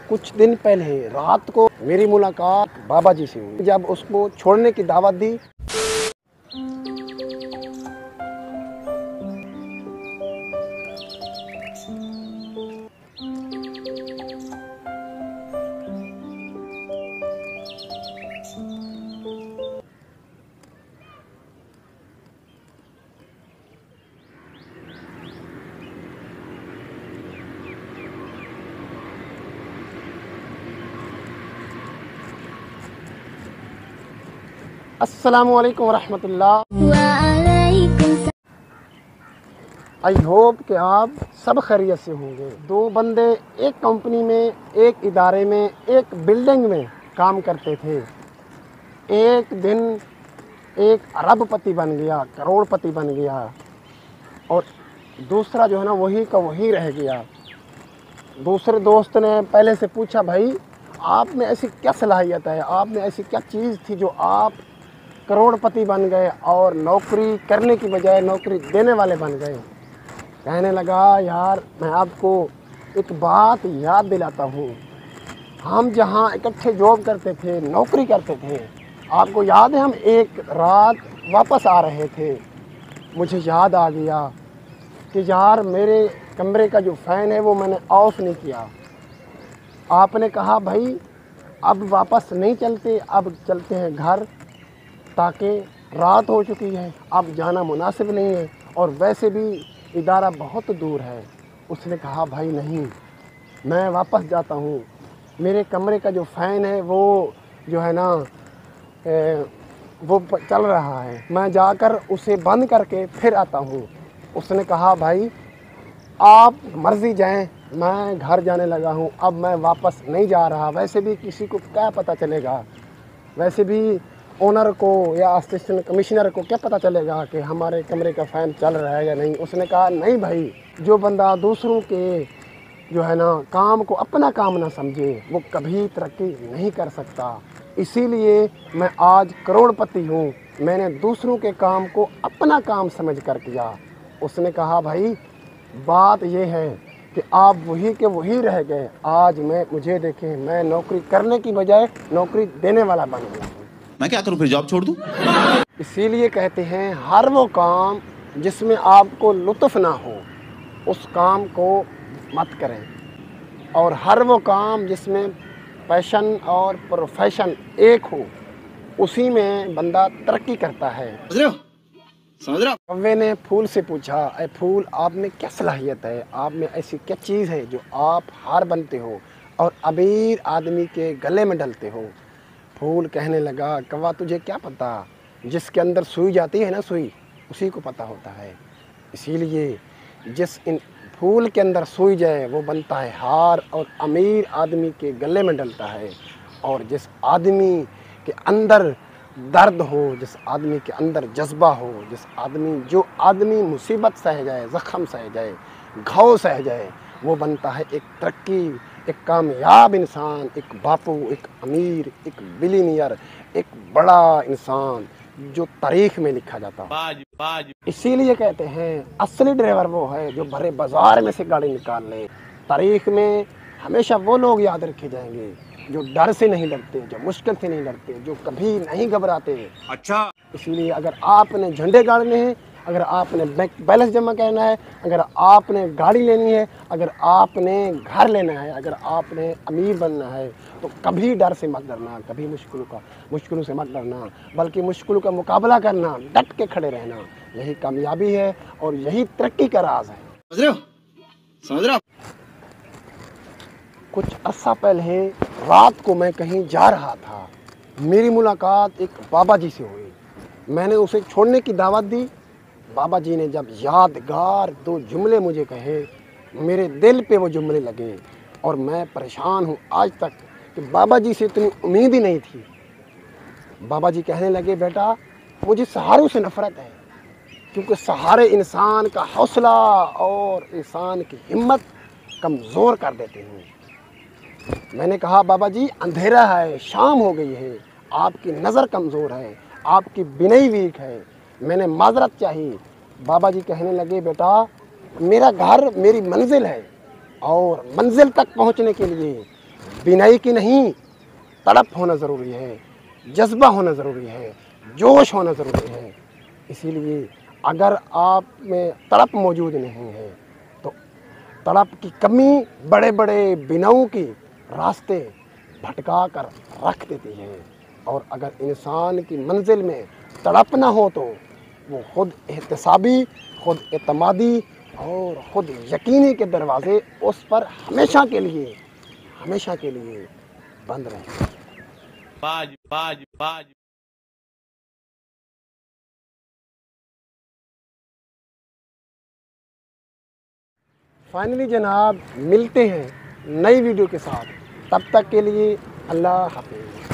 कुछ दिन पहले रात को मेरी मुलाकात बाबा जी से हुई। जब उसको छोड़ने की दावत दी, अस्सलामु अलैकुम वरहमतुल्लाह। आई होप कि आप सब खैरियत से होंगे। दो बंदे एक कंपनी में, एक इदारे में, एक बिल्डिंग में काम करते थे। एक दिन एक अरबपति बन गया, करोड़पति बन गया, और दूसरा जो है ना वही का वही रह गया। दूसरे दोस्त ने पहले से पूछा, भाई आप में ऐसी क्या सलाहियत है, आप में ऐसी क्या चीज़ थी जो आप करोड़पति बन गए और नौकरी करने की बजाय नौकरी देने वाले बन गए। कहने लगा, यार मैं आपको एक बात याद दिलाता हूँ, हम जहाँ इकट्ठे जॉब करते थे, नौकरी करते थे, आपको याद है हम एक रात वापस आ रहे थे, मुझे याद आ गया कि यार मेरे कमरे का जो फ़ैन है वो मैंने ऑफ़ नहीं किया। आपने कहा भाई अब वापस नहीं चलते, अब चलते हैं घर, ताकि रात हो चुकी है, अब जाना मुनासिब नहीं है और वैसे भी इदारा बहुत दूर है। उसने कहा भाई नहीं, मैं वापस जाता हूँ, मेरे कमरे का जो फ़ैन है वो जो है ना वो चल रहा है, मैं जाकर उसे बंद करके फिर आता हूँ। उसने कहा भाई आप मर्ज़ी जाएं, मैं घर जाने लगा हूँ, अब मैं वापस नहीं जा रहा। वैसे भी किसी को क्या पता चलेगा, वैसे भी ओनर को या असिस्टेंट कमिश्नर को क्या पता चलेगा कि हमारे कमरे का फ़ैन चल रहा है या नहीं। उसने कहा नहीं भाई, जो बंदा दूसरों के जो है ना काम को अपना काम ना समझे वो कभी तरक्की नहीं कर सकता। इसीलिए मैं आज करोड़पति हूँ, मैंने दूसरों के काम को अपना काम समझ कर किया। उसने कहा भाई बात ये है कि आप वही के वही रह गए, आज मुझे देखें, मैं नौकरी करने की बजाय नौकरी देने वाला बन गया। मैं क्या करूं, फिर जॉब छोड़ दूं? इसीलिए कहते हैं हर वो काम जिसमें आपको लुत्फ़ ना हो उस काम को मत करें, और हर वो काम जिसमें पैशन और प्रोफेशन एक हो उसी में बंदा तरक्की करता है। समझ रहे हो? कौवे ने फूल से पूछा, अरे फूल आप में क्या सलाहियत है, आप में ऐसी क्या चीज़ है जो आप हार बनते हो और अमीर आदमी के गले में डलते हो। फूल कहने लगा, कौवा तुझे क्या पता, जिसके अंदर सुई जाती है ना सुई, उसी को पता होता है। इसीलिए जिस इन फूल के अंदर सुई जाए वो बनता है हार और अमीर आदमी के गले में डलता है। और जिस आदमी के अंदर दर्द हो, जिस आदमी के अंदर जज्बा हो, जो आदमी मुसीबत सह जाए, ज़ख़म सह जाए, घाव सह जाए, वो बनता है एक तरक्की, एक कामयाब इंसान, एक बापू, एक अमीर, एक बिलियनियर, एक बड़ा इंसान जो तारीख़ में लिखा जाता है। इसीलिए कहते हैं असली ड्राइवर वो है जो भरे बाजार में से गाड़ी निकाल ले। तारीख़ में हमेशा वो लोग याद रखे जाएंगे जो डर से नहीं डरते, जो मुश्किल से नहीं डरते, जो कभी नहीं घबराते। अच्छा, इसीलिए अगर आपने झंडे गाड़ने हैं, अगर आपने बैंक बैलेंस जमा करना है, अगर आपने गाड़ी लेनी है, अगर आपने घर लेना है, अगर आपने अमीर बनना है, तो कभी डर से मत डरना, कभी मुश्किलों से मत डरना, बल्कि मुश्किलों का मुकाबला करना, डट के खड़े रहना, यही कामयाबी है और यही तरक्की का राज है। समझ रहे हो? कुछ अर्सा पहले रात को मैं कहीं जा रहा था, मेरी मुलाकात एक बाबा जी से हुई। मैंने उसे छोड़ने की दावत दी। बाबा जी ने जब यादगार दो जुमले मुझे कहे, मेरे दिल पे वो जुमले लगे और मैं परेशान हूँ आज तक कि बाबा जी से इतनी उम्मीद ही नहीं थी। बाबा जी कहने लगे, बेटा मुझे सहारों से नफ़रत है, क्योंकि सहारे इंसान का हौसला और इंसान की हिम्मत कमज़ोर कर देते हैं। मैंने कहा, बाबा जी अंधेरा है, शाम हो गई है, आपकी नज़र कमज़ोर है, आपकी बिनई वीक है, मैंने माजरत चाहिए। बाबा जी कहने लगे, बेटा मेरा घर मेरी मंजिल है और मंजिल तक पहुंचने के लिए बिनाई की नहीं, तड़प होना ज़रूरी है, जज्बा होना ज़रूरी है, जोश होना ज़रूरी है। इसीलिए अगर आप में तड़प मौजूद नहीं है तो तड़प की कमी बड़े बड़े बिनाओं की रास्ते भटका कर रख देती है। और अगर इंसान की मंजिल में तड़प ना हो तो वो खुद एहतसाबी, खुद एतमादी और खुद यकीनी के दरवाज़े उस पर हमेशा के लिए बंद रहें। बाज बाज बाज फाइनली जनाब मिलते हैं नई वीडियो के साथ, तब तक के लिए अल्लाह हाफिज़।